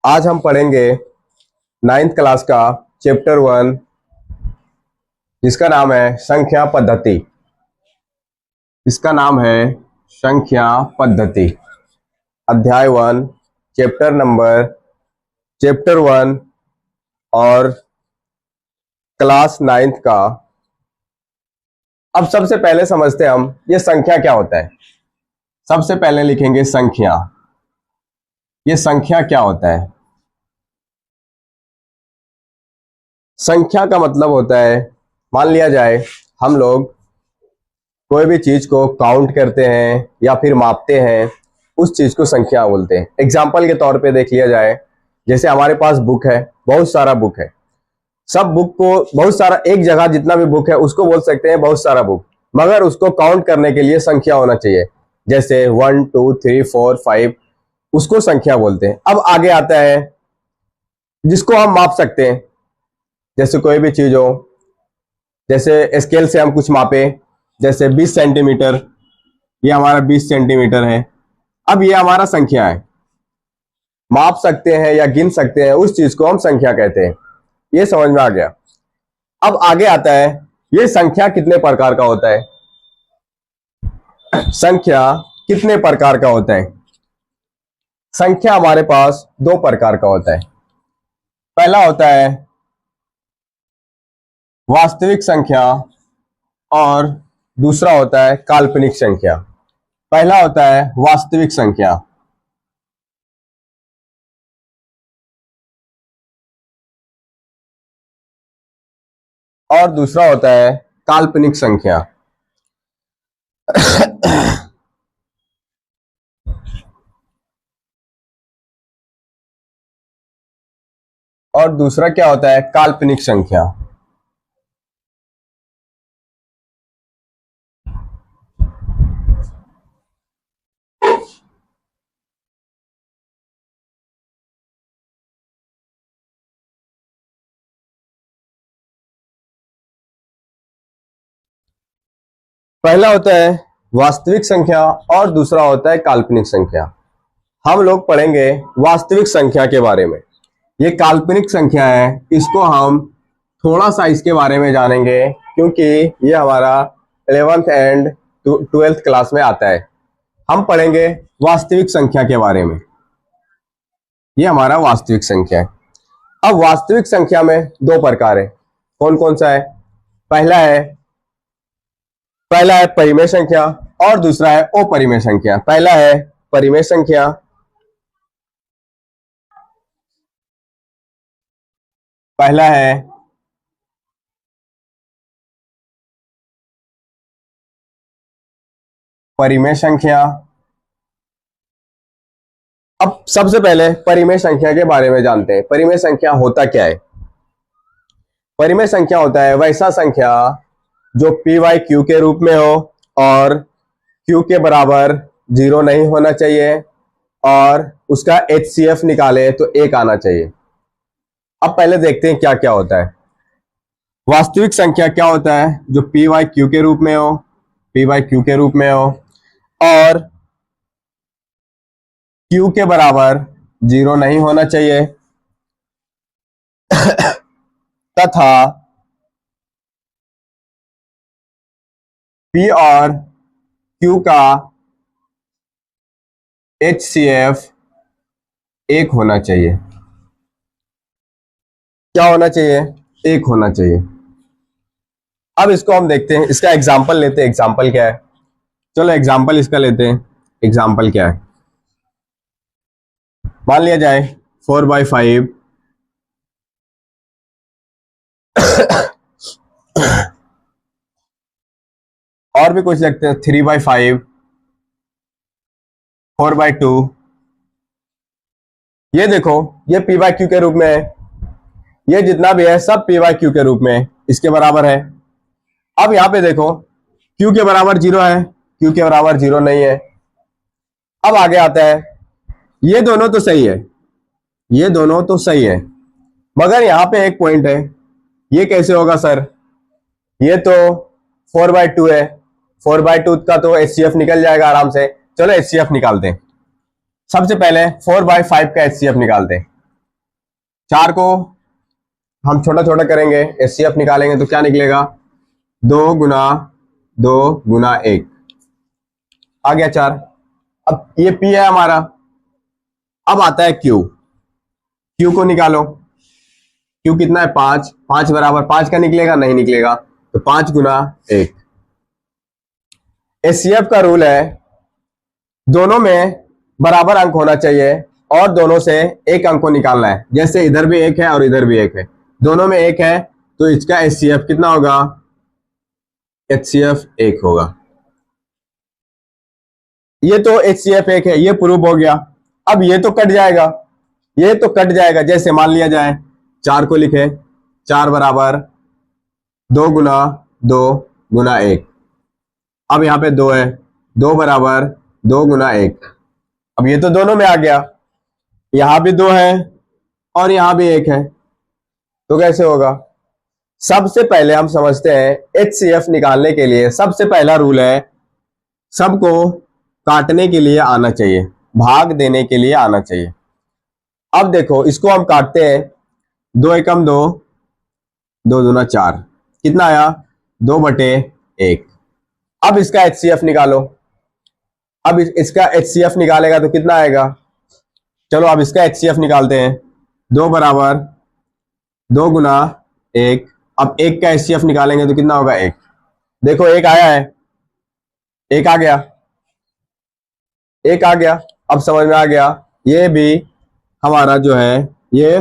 आज हम पढ़ेंगे नाइन्थ क्लास का चैप्टर 1 जिसका नाम है संख्या पद्धति। इसका नाम है संख्या पद्धति। अध्याय 1 चैप्टर 1 और क्लास 9th का। अब सबसे पहले समझते हैं हम ये संख्या क्या होता है। सबसे पहले लिखेंगे संख्या। ये संख्या क्या होता है? संख्या का मतलब होता है, मान लिया जाए हम लोग कोई भी चीज को काउंट करते हैं या फिर मापते हैं, उस चीज को संख्या बोलते हैं। एग्जाम्पल के तौर पे देख लिया जाए, जैसे हमारे पास बुक है, बहुत सारा बुक है। सब बुक को बहुत सारा, एक जगह जितना भी बुक है उसको बोल सकते हैं बहुत सारा बुक, मगर उसको काउंट करने के लिए संख्या होना चाहिए। जैसे 1 2 3 4 5, उसको संख्या बोलते हैं। अब आगे आता है जिसको हम माप सकते हैं, जैसे कोई भी चीज हो, जैसे स्केल से हम कुछ मापे, जैसे 20 सेंटीमीटर, ये हमारा 20 सेंटीमीटर है। अब ये हमारा संख्या है, माप सकते हैं या गिन सकते हैं, उस चीज को हम संख्या कहते हैं। ये समझ में आ गया। अब आगे आता है ये संख्या कितने प्रकार का होता है। संख्या कितने प्रकार का होता है? संख्या हमारे पास 2 प्रकार का होता है। पहला होता है वास्तविक संख्या और दूसरा होता है काल्पनिक संख्या। पहला होता है वास्तविक संख्या और दूसरा होता है काल्पनिक संख्या। और दूसरा क्या होता है? काल्पनिक संख्या। पहला होता है वास्तविक संख्या और दूसरा होता है काल्पनिक संख्या। हम लोग पढ़ेंगे वास्तविक संख्या के बारे में। ये काल्पनिक संख्या है, इसको हम थोड़ा सा इसके बारे में जानेंगे क्योंकि ये हमारा 11th एंड 12th क्लास में आता है। हम पढ़ेंगे वास्तविक संख्या के बारे में। ये हमारा वास्तविक संख्या है। अब वास्तविक संख्या में 2 प्रकार है। कौन कौन सा है? पहला है परिमेय संख्या और दूसरा है अपरिमेय संख्या। पहला है परिमेय संख्या, पहला है परिमेय संख्या। अब सबसे पहले परिमेय संख्या के बारे में जानते हैं। परिमेय संख्या होता क्या है? परिमेय संख्या होता है वैसा संख्या जो पी वाई क्यू के रूप में हो और क्यू के बराबर 0 नहीं होना चाहिए और उसका HCF निकाले तो 1 आना चाहिए। अब पहले देखते हैं क्या क्या होता है। वास्तविक संख्या क्या होता है? जो पी वाई क्यू के रूप में हो, पी वाई क्यू के रूप में हो और क्यू के बराबर 0 नहीं होना चाहिए तथा पी और क्यू का HCF 1 होना चाहिए। क्या होना चाहिए? 1 होना चाहिए। अब इसको हम देखते हैं, इसका एग्जाम्पल लेते हैं। एग्जाम्पल क्या है? चलो एग्जाम्पल इसका लेते हैं। एग्जाम्पल क्या है? मान लिया जाए 4/5 और भी कुछ लिखते हैं 3/5, 4/2। ये देखो, ये पी बाई क्यू के रूप में है, ये जितना भी है सब पी बाई क्यू के रूप में इसके बराबर है। अब यहां पे देखो क्यू के बराबर 0 है, क्यू के बराबर 0 नहीं है। अब आगे आता है ये दोनों तो सही है, ये दोनों तो सही है, मगर यहां पे एक पॉइंट है। ये कैसे होगा सर? ये तो 4/2 है, 4/2 का तो HCF निकल जाएगा आराम से। चलो HCF निकालते हैं। सबसे पहले 4/5 का HCF निकालते हैं। 4 को हम छोटा छोटा करेंगे, एचसीएफ निकालेंगे तो क्या निकलेगा, 2 गुना 1 आ गया 4। अब ये पी है हमारा। अब आता है क्यू। क्यू को निकालो। क्यू कितना है, 5। 5 बराबर 5 का निकलेगा, नहीं निकलेगा, तो 5 गुना 1। एचसीएफ का रूल है दोनों में बराबर अंक होना चाहिए और दोनों से एक अंक को निकालना है। जैसे इधर भी 1 है और इधर भी 1 है, दोनों में 1 है, तो इसका एचसीएफ कितना होगा, एचसीएफ 1 होगा। ये तो एचसीएफ 1 है, ये प्रूव हो गया। अब ये तो कट जाएगा, ये तो कट जाएगा। जैसे मान लिया जाए 4 को लिखे, 4 बराबर 2 गुना 1। अब यहाँ पे 2 है, 2 बराबर 2 गुना 1। अब ये तो दोनों में आ गया, यहां भी 2 है और यहां भी 1 है, तो कैसे होगा। सबसे पहले हम समझते हैं एचसीएफ निकालने के लिए सबसे पहला रूल है सबको काटने के लिए आना चाहिए, भाग देने के लिए आना चाहिए। अब देखो इसको हम काटते हैं, 2 एकम 2, 2 दूना 4, कितना आया, 2/1। अब इसका एचसीएफ निकालो। अब इसका एचसीएफ निकालेगा तो कितना आएगा, चलो अब इसका एचसीएफ निकालते हैं। 2 बराबर 2 गुना 1। अब 1 का एचसीएफ निकालेंगे तो कितना होगा, 1। देखो 1 आया है, 1 आ गया, 1 आ गया। अब समझ में आ गया, ये भी हमारा जो है ये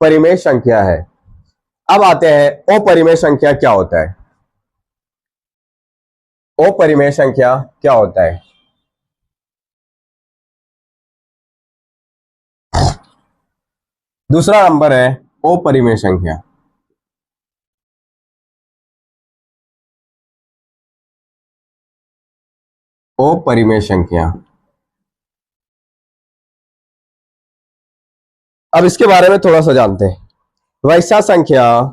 परिमेय संख्या है। अब आते हैं अपरिमेय संख्या क्या होता है। अपरिमेय संख्या क्या होता है, दूसरा नंबर है अपरिमेय संख्या। अपरिमेय संख्या, अब इसके बारे में थोड़ा सा जानते हैं। वैसा संख्या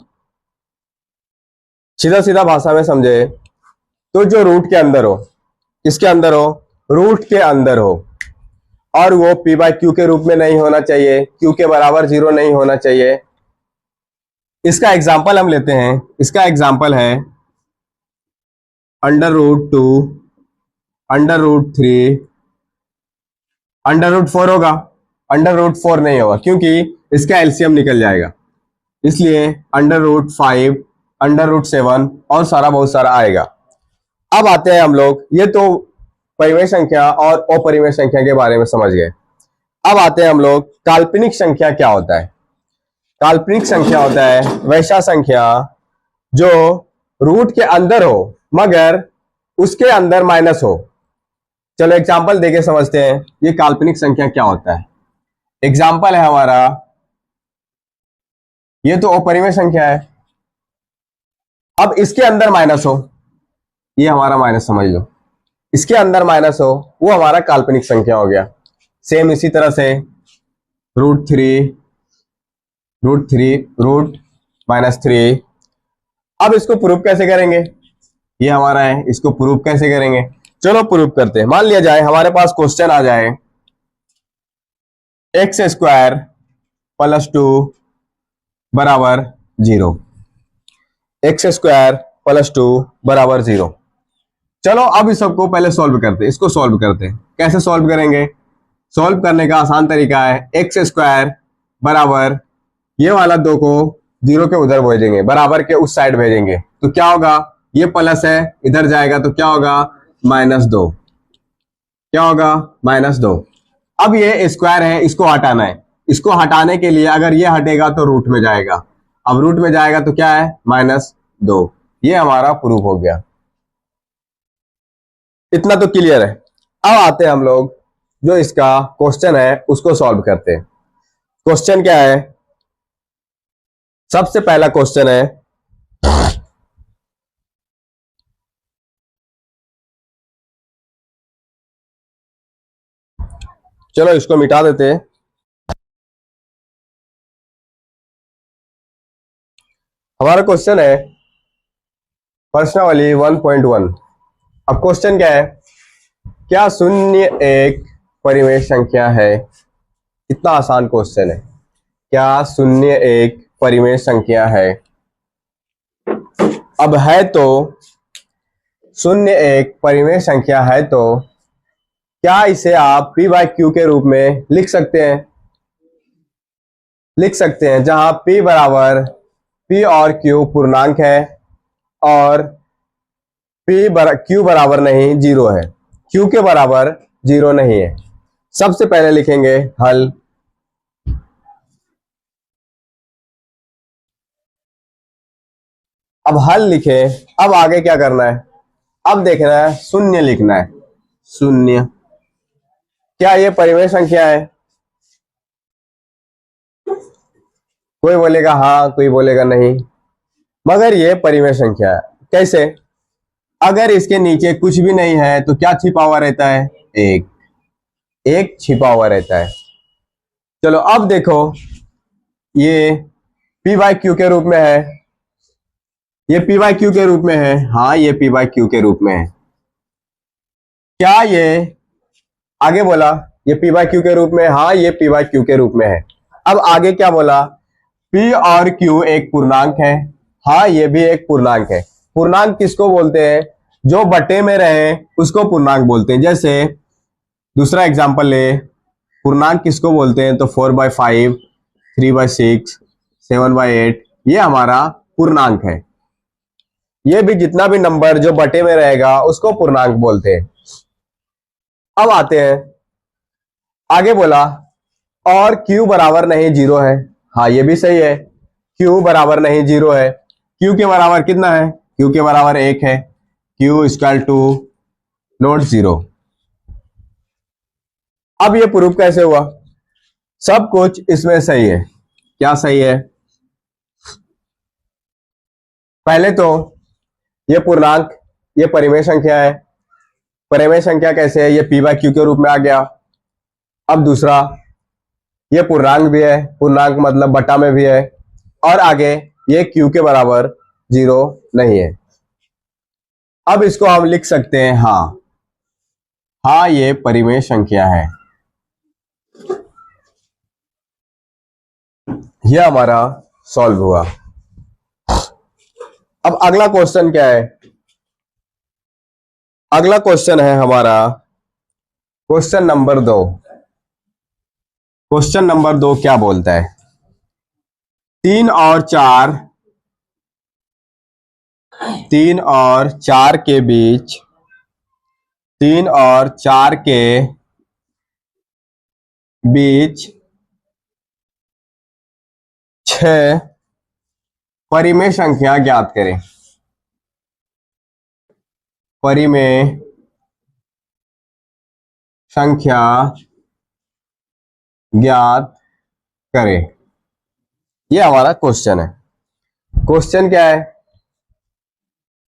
सीधा सीधा भाषा में समझे तो जो रूट के अंदर हो, किसके अंदर हो, रूट के अंदर हो, और वो p बाई क्यू के रूप में नहीं होना चाहिए, क्यू के बराबर 0 नहीं होना चाहिए। इसका एग्जाम्पल हम लेते हैं, इसका एग्जाम्पल है √2, √3, √4 होगा, √4 नहीं होगा क्योंकि इसका एलसीएम निकल जाएगा, इसलिए √5, √7 और सारा बहुत सारा आएगा। अब आते हैं हम लोग, ये तो परिमेय संख्या और अपरिमेय संख्या के बारे में समझ गए। अब आते हैं हम लोग काल्पनिक संख्या क्या होता है। काल्पनिक संख्या होता है वैसा संख्या जो रूट के अंदर हो मगर उसके अंदर माइनस हो। चलो एग्जांपल देके समझते हैं ये काल्पनिक संख्या क्या होता है। एग्जांपल है हमारा, ये तो अपरिमेय संख्या है, अब इसके अंदर माइनस हो, ये हमारा माइनस समझ लो, इसके अंदर माइनस हो, वो हमारा काल्पनिक संख्या हो गया। सेम इसी तरह से √3, √-3। अब इसको प्रूफ कैसे करेंगे, ये हमारा है, इसको प्रूफ कैसे करेंगे, चलो प्रूफ करते हैं। मान लिया जाए हमारे पास क्वेश्चन आ जाए x² + 2 बराबर 0, x² + 2 बराबर 0। चलो अब इस सबको पहले सॉल्व करते हैं, इसको सॉल्व करते हैं। कैसे सॉल्व करेंगे, सॉल्व करने का आसान तरीका है, x² बराबर ये वाला 2 को 0 के उधर भेजेंगे, बराबर के उस साइड भेजेंगे, तो क्या होगा, ये प्लस है इधर जाएगा तो क्या होगा, -2। क्या होगा, -2। अब ये स्क्वायर है, इसको हटाना है, इसको हटाने के लिए अगर ये हटेगा तो रूट में जाएगा, अब रूट में जाएगा तो क्या है, -2। ये हमारा प्रूफ हो गया, इतना तो क्लियर है। अब आते हैं हम लोग जो इसका क्वेश्चन है उसको सॉल्व करते हैं। क्वेश्चन क्या है, सबसे पहला क्वेश्चन है चलो इसको मिटा देते हैं। हमारा क्वेश्चन है प्रश्नावली 1.1। अब क्वेश्चन क्या है, क्या 0 एक परिमेय संख्या है। इतना आसान क्वेश्चन है, क्या शून्य एक परिमेय संख्या है? अब है तो शून्य एक परिमेय संख्या है तो क्या इसे आप p बाई क्यू के रूप में लिख सकते हैं? लिख सकते हैं, जहां p बराबर p और q पूर्णांक है और क्यू बराबर नहीं, जीरो है। क्यू के बराबर जीरो नहीं है। सबसे पहले लिखेंगे हल। अब हल लिखे, अब आगे क्या करना है? अब देखना है, शून्य लिखना है। शून्य, क्या ये परिमेय संख्या है? कोई बोलेगा हाँ, कोई बोलेगा नहीं, मगर ये परिमेय संख्या है। कैसे? अगर इसके नीचे कुछ भी नहीं है तो क्या छिपा हुआ रहता है? एक। एक छिपा हुआ रहता है। चलो अब देखो, ये p बाई क्यू के रूप में है, ये p बाई क्यू के रूप में है। हाँ, ये p बाई क्यू के रूप में है। क्या ये आगे बोला ये p बाई क्यू के रूप में? हाँ, ये p बाई क्यू के रूप में है। अब आगे क्या बोला? p और q एक पूर्णांक है। हाँ, ये भी एक पूर्णांक है। पूर्णांक किसको बोलते हैं? जो बटे में रहे उसको पूर्णांक बोलते हैं। जैसे दूसरा एग्जांपल ले, पूर्णांक किसको बोलते हैं? तो 4/5, 3/6, 7/8, ये हमारा पूर्णांक है। ये भी जितना भी नंबर जो बटे में रहेगा उसको पूर्णांक बोलते हैं। अब आते हैं, आगे बोला और q बराबर नहीं जीरो है। हाँ, ये भी सही है, q बराबर नहीं जीरो है। q के बराबर कितना है? q के बराबर एक है। q equal to not zero. अब ये प्रूफ कैसे हुआ? सब कुछ इसमें सही है। क्या सही है? पहले तो ये पूर्णांक, ये परिमेय संख्या है। परिमेय संख्या कैसे है? ये p बाई क्यू के रूप में आ गया। अब दूसरा, ये पूर्णांक भी है, पूर्णांक मतलब बटा में भी है। और आगे ये q के बराबर जीरो नहीं है। अब इसको हम लिख सकते हैं हाँ, हाँ ये परिमेय संख्या है। यह हमारा सॉल्व हुआ। अब अगला क्वेश्चन क्या है? अगला क्वेश्चन है हमारा क्वेश्चन नंबर 2। क्वेश्चन नंबर 2 क्या बोलता है? 3 और 4, 3 और 4 के बीच, 3 और 4 के बीच 6 परिमेय संख्या ज्ञात करें। परिमेय संख्या ज्ञात करें, यह हमारा क्वेश्चन है। क्वेश्चन क्या है?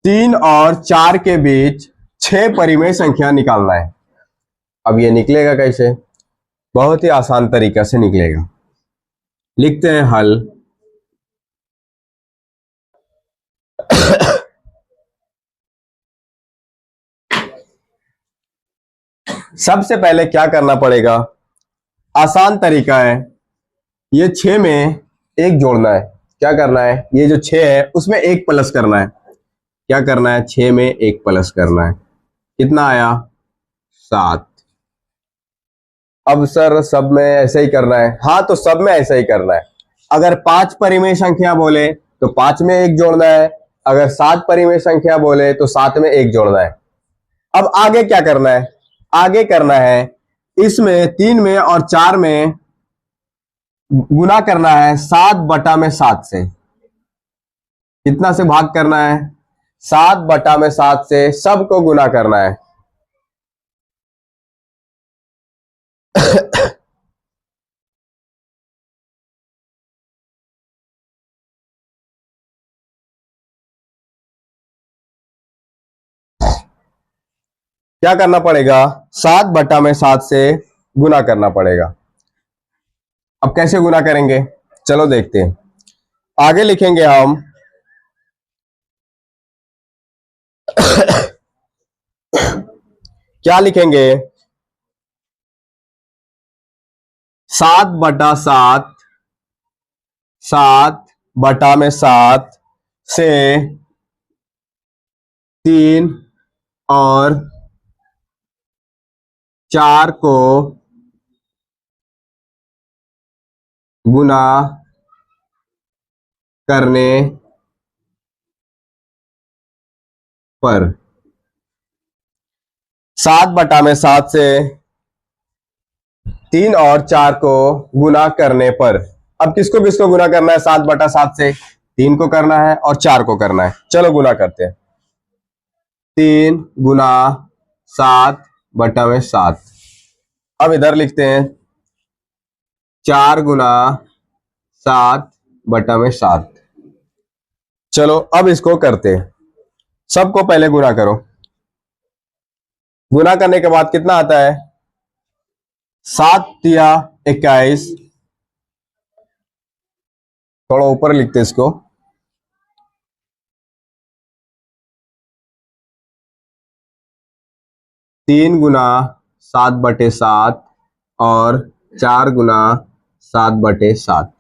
3 और 4 के बीच 6 परिमेय संख्या निकालना है। अब ये निकलेगा कैसे? बहुत ही आसान तरीका से निकलेगा। लिखते हैं हल। सबसे पहले क्या करना पड़ेगा? आसान तरीका है, ये 6 में एक जोड़ना है। क्या करना है? ये जो 6 है उसमें एक प्लस करना है। क्या करना है? 6 में एक प्लस करना है। कितना आया? 7। अब सर सब में ऐसे ही करना है? हाँ, तो सब में ऐसा ही करना है। अगर 5 परिमेय संख्या बोले तो 5 में एक जोड़ना है। अगर 7 परिमेय संख्या बोले तो 7 में एक जोड़ना है। अब आगे क्या करना है? आगे करना है इसमें 3 में और 4 में गुना करना है 7/7 से। कितना से भाग करना है? 7/7 से सबको गुना करना है। क्या करना पड़ेगा? 7/7 से गुना करना पड़ेगा। अब कैसे गुना करेंगे? चलो देखते हैं। आगे लिखेंगे हम क्या लिखेंगे? 7/7 7/7 से 3 और 4 को गुना करने पर। 7/7 से 3 और 4 को गुना करने पर। अब किसको किसको गुना करना है? 7/7 से 3 को करना है और 4 को करना है। चलो गुना करते हैं। 3 गुना 7/7। अब इधर लिखते हैं 4 गुना 7/7। चलो अब इसको करते हैं। सबको पहले गुना करो। गुना करने के बाद कितना आता है? 7×3 = 21। थोड़ा ऊपर लिखते इसको। 3×7/7 और 4×7/7।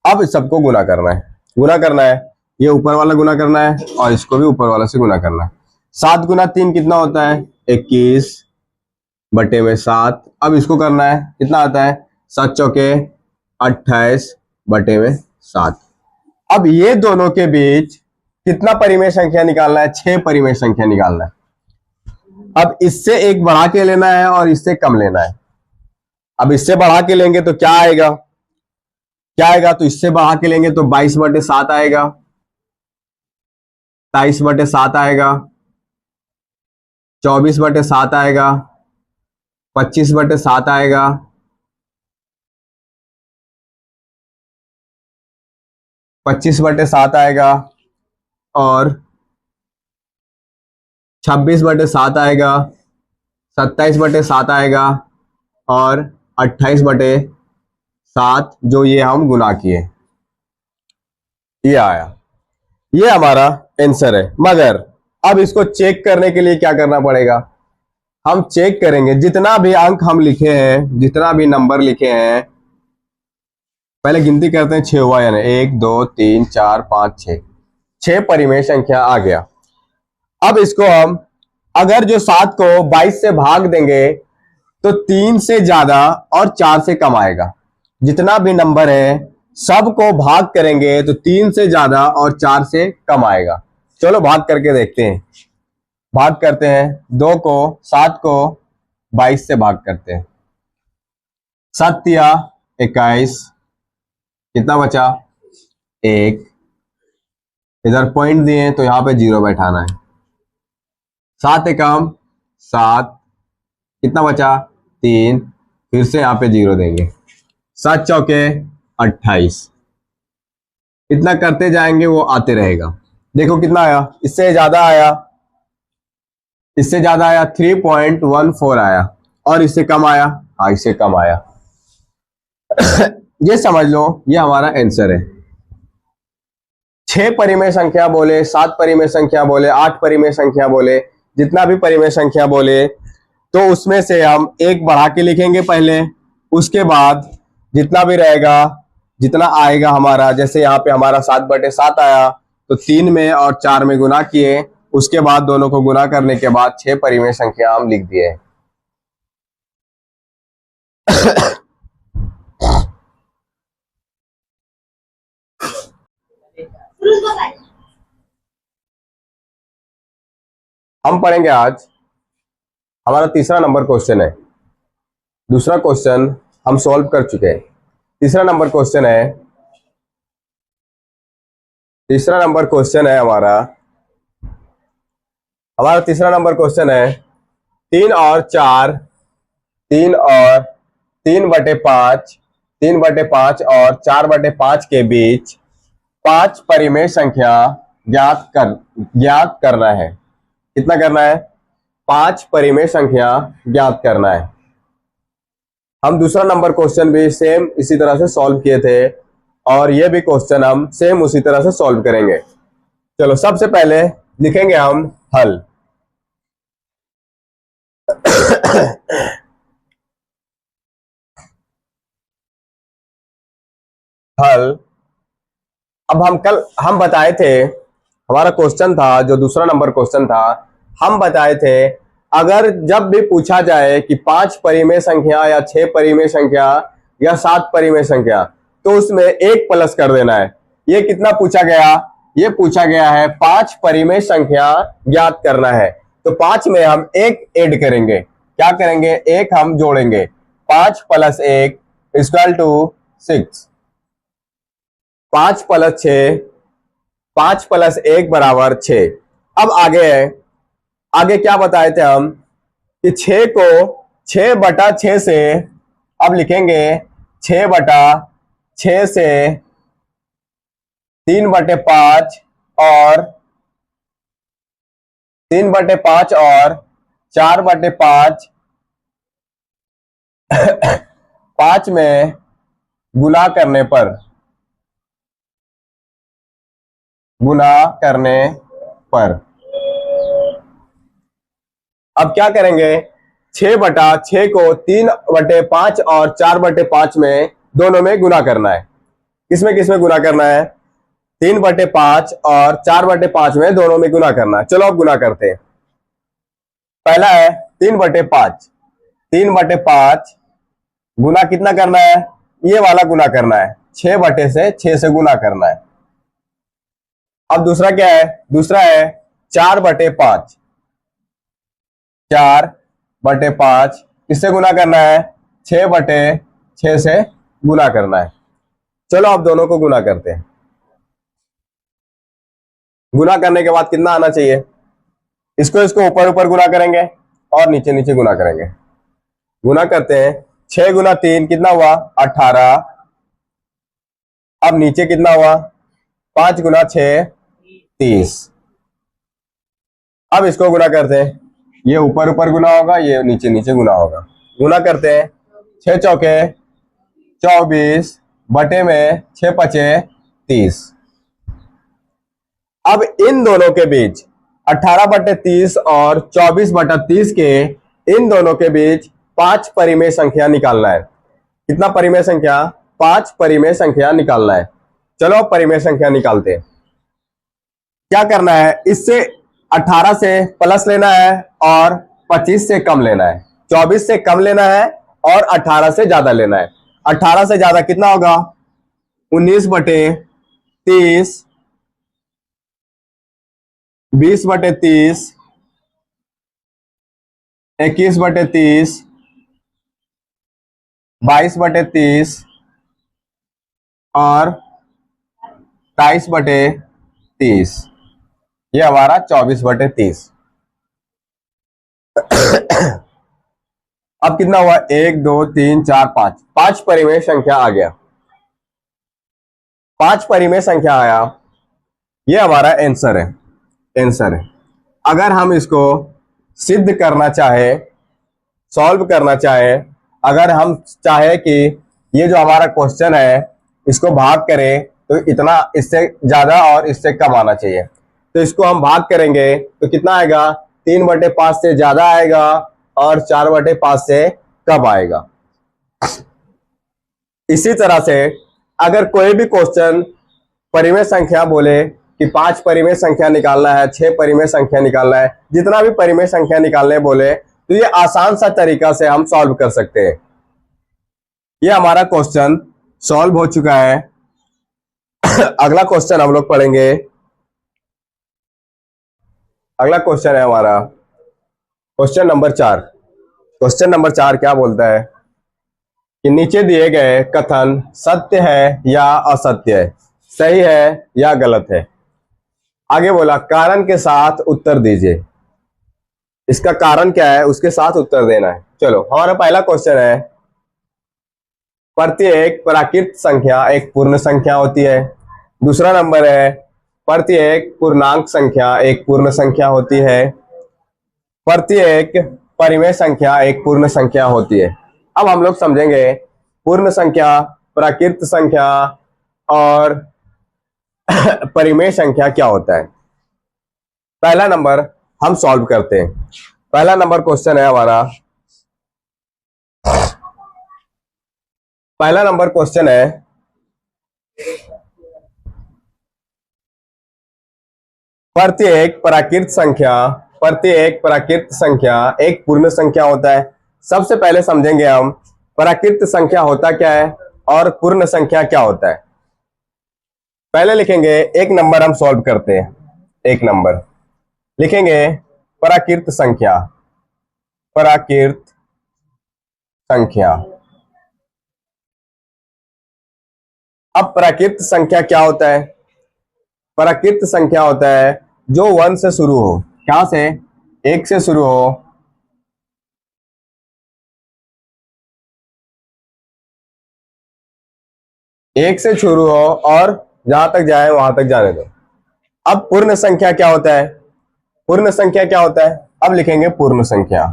अब इस सबको गुना करना है। गुना करना है, ये ऊपर वाला गुना करना है और इसको भी ऊपर वाला से गुना करना है। 7×3 कितना होता है? 21/7। अब इसको करना है, कितना आता है? 7×4 = 28/7। अब ये दोनों के बीच कितना परिमेय संख्या निकालना है? 6 परिमेय संख्या निकालना है। अब इससे एक बढ़ा के लेना है और इससे कम लेना है। अब इससे बढ़ा के लेंगे तो क्या आएगा? क्या आएगा? तो इससे बढ़ा के लेंगे तो 22/7 आएगा, 23/7 आएगा, 24/7 आएगा, 25/7 आएगा, 25/7 आएगा और 26/7 आएगा, 27/7 आएगा और 28/7, जो ये हम गुना किए, ये आया। ये हमारा आंसर है। मगर अब इसको चेक करने के लिए क्या करना पड़ेगा? हम चेक करेंगे जितना भी अंक हम लिखे हैं, जितना भी नंबर लिखे हैं, पहले गिनती करते हैं 6 हुआ या नहीं। 1 2 3 4 5 6, 6 परिमेय संख्या आ गया। अब इसको हम अगर जो 7 को 22 से भाग देंगे तो 3 से ज्यादा और 4 से कम आएगा। जितना भी नंबर है सबको भाग करेंगे तो 3 से ज्यादा और 4 से कम आएगा। चलो भाग करके देखते हैं। भाग करते हैं। 7 को 22 से भाग करते हैं। 7×21, कितना बचा? 1। इधर पॉइंट दिए तो यहां पे 0 बैठाना है। 7×1 7, कितना बचा? 3। फिर से यहां पे 0 देंगे। 7×4 = 28। इतना करते जाएंगे वो आते रहेगा। देखो कितना आया? इससे ज्यादा आया, इससे ज्यादा आया, 3.14 आया। और इससे कम आया? हाँ, इससे कम आया। ये समझ लो, ये हमारा आंसर है। 6 परिमेय संख्या बोले, 7 परिमेय संख्या बोले, 8 परिमेय संख्या बोले, जितना भी परिमेय संख्या बोले, तो उसमें से हम एक बढ़ा के लिखेंगे पहले। उसके बाद जितना भी रहेगा, जितना आएगा हमारा, जैसे यहाँ पे हमारा 7/7 आया तो 3 में और 4 में गुना किए। उसके बाद दोनों को गुना करने के बाद 6 परिमेय संख्या हम लिख दिए। हम पढ़ेंगे आज, हमारा तीसरा नंबर क्वेश्चन है। दूसरा क्वेश्चन हम सॉल्व कर चुके हैं। तीसरा नंबर क्वेश्चन है, तीसरा नंबर क्वेश्चन है हमारा तीसरा नंबर क्वेश्चन है 3 और 4, 3 और 3/5, 3/5 और 4/5 के बीच 5 परिमेय संख्या ज्ञात करना है। कितना करना है? 5 परिमेय संख्या ज्ञात करना है। हम दूसरा नंबर क्वेश्चन भी सेम इसी तरह से सॉल्व किए थे और ये भी क्वेश्चन हम सेम उसी तरह से सॉल्व करेंगे। चलो सबसे पहले लिखेंगे हम हल। हल अब हम बताए थे, हमारा क्वेश्चन था जो दूसरा नंबर क्वेश्चन था, हम बताए थे अगर जब भी पूछा जाए कि 5 परिमेय संख्या या 6 परिमेय संख्या या 7 परिमेय संख्या, तो उसमें 1 प्लस कर देना है। ये कितना पूछा गया? ये पूछा गया है 5 परिमेय संख्या ज्ञात करना है। तो 5 में हम 1 ऐड करेंगे। क्या करेंगे? 1 हम जोड़ेंगे। 5 plus 1 equal to 6। 5 plus 6, 5 plus 1 बराबर 6। अब आगे है, आगे क्या बताए थे हम कि 6 को 6/6 से, अब लिखेंगे 6/6 से 3/5 और 3/5 और 4/5 5 में गुना करने पर, अब क्या करेंगे? 6/6 को 3/5 और 4/5 में दोनों में गुना करना है। किसमें किसमें गुना करना है? 3/5 और 4/5 में दोनों में गुना करना है। चलो अब गुना करते हैं। पहला है 3/5। 3/5 गुना कितना करना है? ये वाला गुना करना है, 6 से गुना करना है। अब दूसरा क्या है? दूसरा है 4/5। 4/5 किससे गुना करना है? 6/6 से गुना करना है। चलो अब दोनों को गुना करते हैं। गुना करने के बाद कितना आना चाहिए? इसको ऊपर ऊपर गुना करेंगे और नीचे नीचे गुना करेंगे। गुना करते हैं। 6 गुना 3 कितना हुआ? 18। अब नीचे कितना हुआ? 5 गुना 6 30। अब इसको गुना करते हैं। ये ऊपर ऊपर गुना होगा, ये नीचे नीचे गुना होगा। गुना करते हैं। 6 चौके 24 बटे में 6×5 30। अब इन दोनों के बीच 18/30 और 24/30 के इन दोनों के बीच 5 परिमेय संख्या निकालना है। कितना परिमेय संख्या? 5 परिमेय संख्या निकालना है। चलो परिमेय संख्या निकालते हैं। क्या करना है? इससे 18 से प्लस लेना है और 25 से कम लेना है। 24 से कम लेना है और 18 से ज्यादा लेना है। 18 से ज्यादा कितना होगा? 19/30, 20/30, 21/30, 22/30 और 23/30। ये हमारा 24/30। अब कितना हुआ? 1 2 3 4 5, 5 परिमेय संख्या आ गया। 5 परिमेय संख्या आया, ये हमारा आंसर है। अगर हम इसको सिद्ध करना चाहे, सॉल्व करना चाहे, अगर हम चाहे कि ये जो हमारा क्वेश्चन है इसको भाग करें, तो इतना इससे ज्यादा और इससे कम आना चाहिए। तो इसको हम भाग करेंगे तो कितना आएगा? 3/5 से ज्यादा आएगा और 4/5 से कम आएगा। इसी तरह से अगर कोई भी क्वेश्चन परिमेय संख्या बोले कि 5 परिमेय संख्या निकालना है, 6 परिमेय संख्या निकालना है, जितना भी परिमेय संख्या निकालने बोले, तो ये आसान सा तरीका से हम सॉल्व कर सकते हैं। ये हमारा क्वेश्चन सॉल्व हो चुका है। अगला क्वेश्चन हम लोग पढ़ेंगे। अगला क्वेश्चन है हमारा क्वेश्चन नंबर 4। क्वेश्चन नंबर 4 क्या बोलता है कि नीचे दिए गए कथन सत्य है या असत्य है, सही है या गलत है। आगे बोला कारण के साथ उत्तर दीजिए। इसका कारण क्या है उसके साथ उत्तर देना है। चलो हमारा पहला क्वेश्चन है, प्रत्येक प्राकृत संख्या एक पूर्ण संख्या होती है। दूसरा नंबर है, प्रत्येक पूर्णांक संख्या एक पूर्ण संख्या होती है। प्रत्येक परिमेय संख्या एक पूर्ण संख्या होती है। अब हम लोग समझेंगे पूर्ण संख्या, प्राकृत संख्या और परिमेय संख्या क्या होता है। पहला नंबर हम सॉल्व करते हैं। पहला नंबर क्वेश्चन है हमारा, पहला नंबर क्वेश्चन है प्रत्येक प्राकृत संख्या एक पूर्ण संख्या होता है। सबसे पहले समझेंगे हम प्राकृत संख्या होता क्या है और पूर्ण संख्या क्या होता है। पहले लिखेंगे एक नंबर हम सॉल्व करते हैं। एक नंबर लिखेंगे प्राकृत संख्या। अब प्राकृत संख्या क्या होता है? प्राकृत संख्या होता है जो 1 से शुरू हो। क्या से? 1 से शुरू हो, और जहां तक जाए वहां तक जाने दो। अब पूर्ण संख्या क्या होता है? पूर्ण संख्या क्या होता है? अब लिखेंगे पूर्ण संख्या।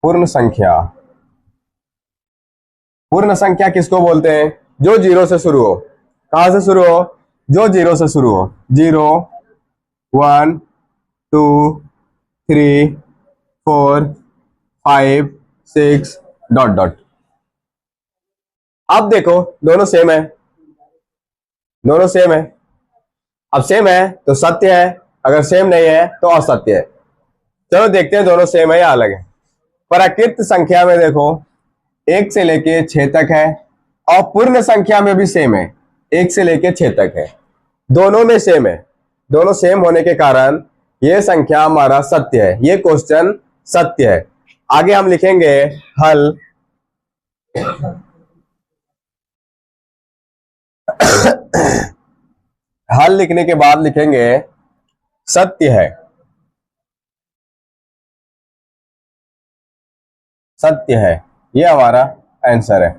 पूर्ण संख्या किसको बोलते हैं? जो 0 से शुरू हो। कहां से शुरू हो? जो 0 से शुरू हो। 0 1 2 3 4 5 6 डॉट डॉट। अब देखो दोनों सेम है। अब सेम है तो सत्य है, अगर सेम नहीं है तो असत्य है। चलो देखते हैं दोनों सेम है या अलग है। प्राकृत संख्या में देखो 1 से लेके 6 तक है, और पूर्ण संख्या में भी सेम है, 1 से लेके 6 तक है। दोनों में सेम है। दोनों सेम होने के कारण यह संख्या हमारा सत्य है, ये क्वेश्चन सत्य है। आगे हम लिखेंगे हल। हल लिखने के बाद लिखेंगे सत्य है। ये हमारा आंसर है।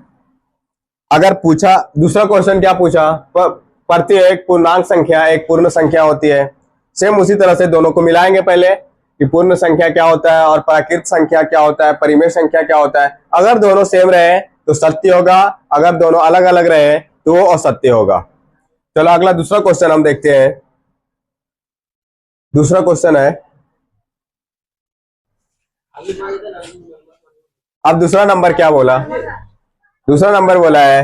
अगर पूछा दूसरा क्वेश्चन, क्या पूछा? प्रत्येक पूर्णांक संख्या एक पूर्ण संख्या होती है। सेम उसी तरह से दोनों को मिलाएंगे पहले कि पूर्ण संख्या क्या होता है और प्राकृत संख्या क्या होता है, परिमेय संख्या क्या होता है। अगर दोनों सेम रहे तो सत्य होगा, अगर दोनों अलग अलग रहे तो वो असत्य होगा। चलो अगला दूसरा क्वेश्चन हम देखते हैं। दूसरा क्वेश्चन है, अब दूसरा नंबर क्या बोला? दूसरा नंबर बोला है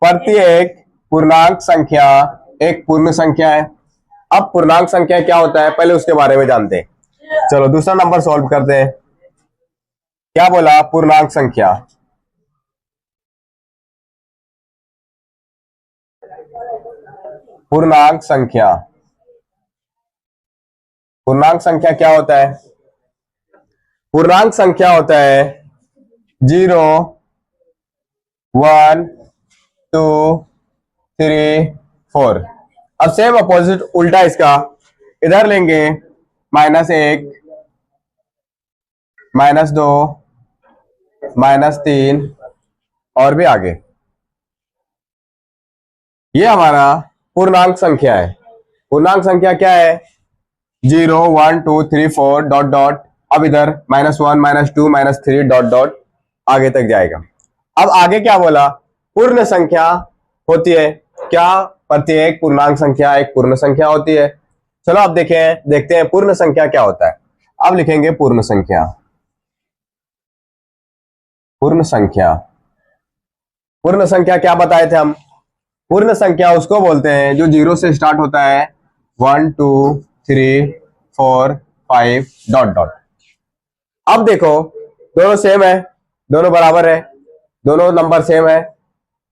प्रत्येक पूर्णांक संख्या एक पूर्ण संख्या है। अब पूर्णांक संख्या क्या होता है पहले उसके बारे में जानते हैं। चलो दूसरा नंबर सॉल्व करते हैं। क्या बोला? पूर्णांक संख्या। पूर्णांक संख्या क्या होता है? पूर्णांक संख्या होता है 0 1 2 3 4। अब सेम अपोजिट उल्टा इसका, इधर लेंगे -1 -2 -3 और भी आगे। ये हमारा पूर्णांक संख्या है। पूर्णांक संख्या क्या है? 0 1 2 3 4 डॉट डॉट। अब इधर -1 -2 -3 डॉट डॉट आगे तक जाएगा। अब आगे क्या बोला? पूर्ण संख्या होती है। क्या? प्रत्येक पूर्णांक संख्या एक पूर्ण संख्या होती है। चलो अब देखते हैं पूर्ण संख्या क्या होता है। अब लिखेंगे पूर्ण संख्या। पूर्ण संख्या क्या बताए थे हम? पूर्ण संख्या उसको बोलते हैं जो 0 से स्टार्ट होता है, 1 2 3 4 5 डॉट डॉट। अब देखो दोनों सेम है, दोनों बराबर है, दोनों नंबर सेम है?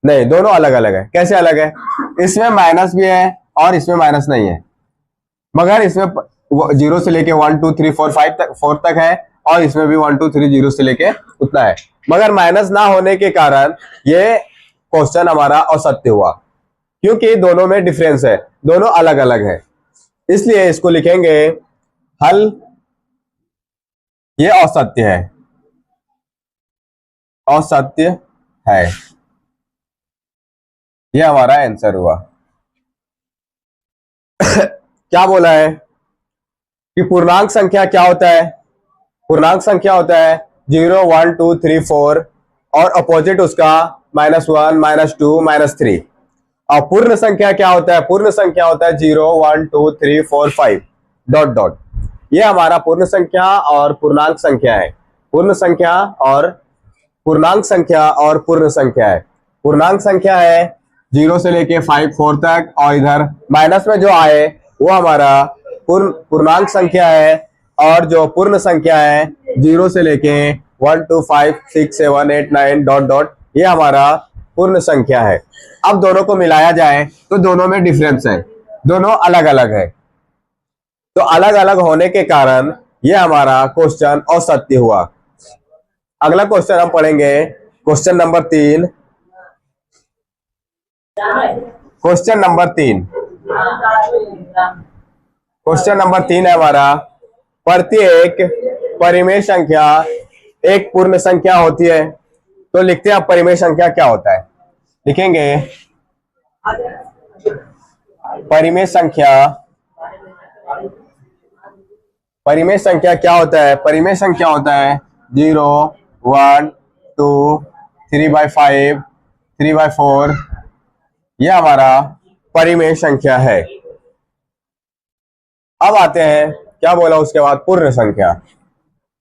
नहीं, दोनों अलग अलग है। कैसे अलग है? इसमें माइनस भी है और इसमें माइनस नहीं है, मगर इसमें 0 से लेके 1 2 3 4 5 तक 4 तक है, और इसमें भी 1 2 3 0 से लेके उतना है। मगर माइनस ना होने के कारण ये क्वेश्चन हमारा असत्य हुआ, क्योंकि दोनों में डिफरेंस है, दोनों अलग अलग है। इसलिए इसको लिखेंगे हल। ये असत्य है। ये हमारा आंसर हुआ। क्या बोला है कि पूर्णांक संख्या क्या होता है? पूर्णांक संख्या होता है 0 1 2 3 4 और अपोजिट उसका -1 -2 -3। और पूर्ण संख्या क्या होता है? पूर्ण संख्या होता है 0 1 2 3 4 5 डॉट डॉट। ये हमारा पूर्ण संख्या और पूर्णांक संख्या है। पूर्ण संख्या और पूर्णांक संख्या और पूर्ण संख्या है। पूर्णांक संख्या है 0 से लेके 5 4 तक, और इधर माइनस में जो आए वो हमारा पूर्णांक संख्या है, और जो पूर्ण संख्या है 0 से लेके 1 2 5 6 7 8 9 डॉट डॉट, ये हमारा पूर्ण संख्या है। अब दोनों को मिलाया जाए तो दोनों में डिफरेंस है, दोनों अलग अलग है। तो अलग अलग होने के कारण ये हमारा क्वेश्चन असत्य हुआ। अगला क्वेश्चन हम पढ़ेंगे, question number 3। Question number 3, question number 3 है हमारा, प्रत्येक परिमेय संख्या एक पूर्ण संख्या होती है। तो लिखते हैं अब परिमेय संख्या क्या होता है। लिखेंगे परिमेय संख्या, परिमेय संख्या क्या होता है। परिमेय संख्या होता है 0 1 2 3/5 3/4, यह हमारा परिमेय संख्या है। अब आते हैं, क्या बोला उसके बाद, पूर्ण संख्या।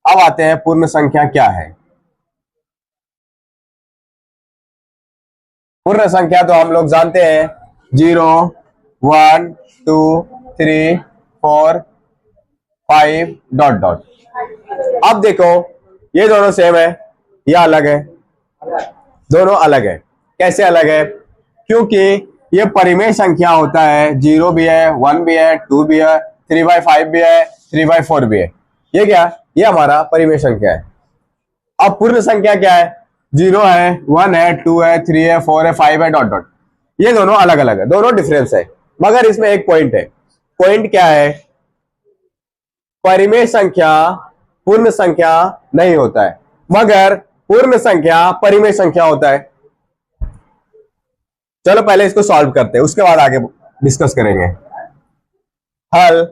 अब आते हैं पूर्ण संख्या क्या है। पूर्ण संख्या तो हम लोग जानते हैं 0 1 2 3 4 5 डॉट डॉट। अब देखो ये दोनों सेम है या अलग है, दोनों अलग है। कैसे अलग है? क्योंकि ये परिमेय संख्या होता है, 0 भी है, 1 भी है, 2 भी है, 3/5 भी है, 3/4 भी है। ये क्या? ये हमारा परिमेय संख्या है। अब पूर्ण संख्या क्या है? 0 है, 1 है, 2 है, 3 है, 4 है, 5 है, डॉट डॉट। ये दोनों अलग अलग है, दोनों डिफरेंस है। मगर इसमें एक पॉइंट है। पॉइंट क्या है? परिमेय संख्या पूर्ण संख्या नहीं होता है, मगर पूर्ण संख्या परिमेय संख्या होता है। चलो पहले इसको सॉल्व करते हैं, उसके बाद आगे डिस्कस करेंगे। हल,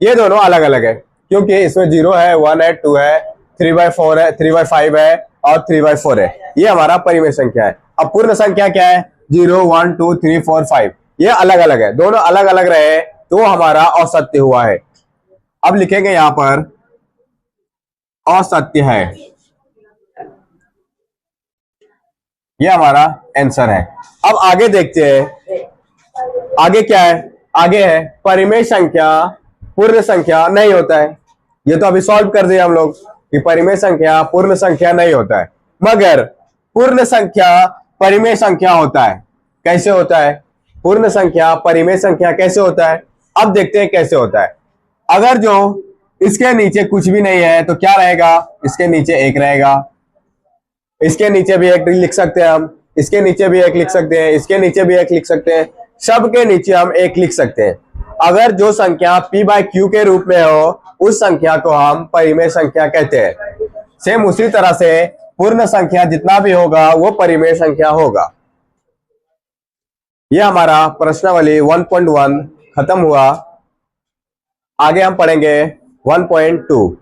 ये दोनों अलग अलग है क्योंकि इसमें 0 है, 1 है, 2 है, 3/4 है, 3/5 है और 3/4 है। ये हमारा परिमेय संख्या है। अब पूर्ण संख्या क्या है? 0 1 2 3 4 5, ये अलग अलग है। दोनों अलग अलग रहे तो हमारा असत्य हुआ है। अब लिखेंगे यहां पर असत्य है, ये हमारा आंसर है। अब आगे देखते हैं, आगे क्या है? आगे है परिमेय संख्या पूर्ण संख्या नहीं होता है। ये तो अभी सॉल्व कर दिया हम लोग कि परिमेय संख्या पूर्ण संख्या नहीं होता है, मगर पूर्ण संख्या परिमेय संख्या होता है। कैसे होता है? पूर्ण संख्या परिमेय संख्या कैसे होता है? अब देखते हैं कैसे होता है। अगर जो इसके नीचे कुछ भी नहीं है तो क्या रहेगा? इसके नीचे 1 रहेगा, इसके नीचे भी 1 लिख सकते हैं हम, इसके नीचे भी 1 लिख सकते हैं, इसके नीचे भी 1 लिख सकते हैं, सबके नीचे हम 1 लिख सकते हैं। अगर जो संख्या p/q के रूप में हो उस संख्या को हम परिमेय संख्या कहते हैं। सेम उसी तरह से पूर्ण संख्या जितना भी होगा वो परिमेय संख्या होगा। यह हमारा प्रश्नावली 1.1 खत्म हुआ। आगे हम पढ़ेंगे 1.2।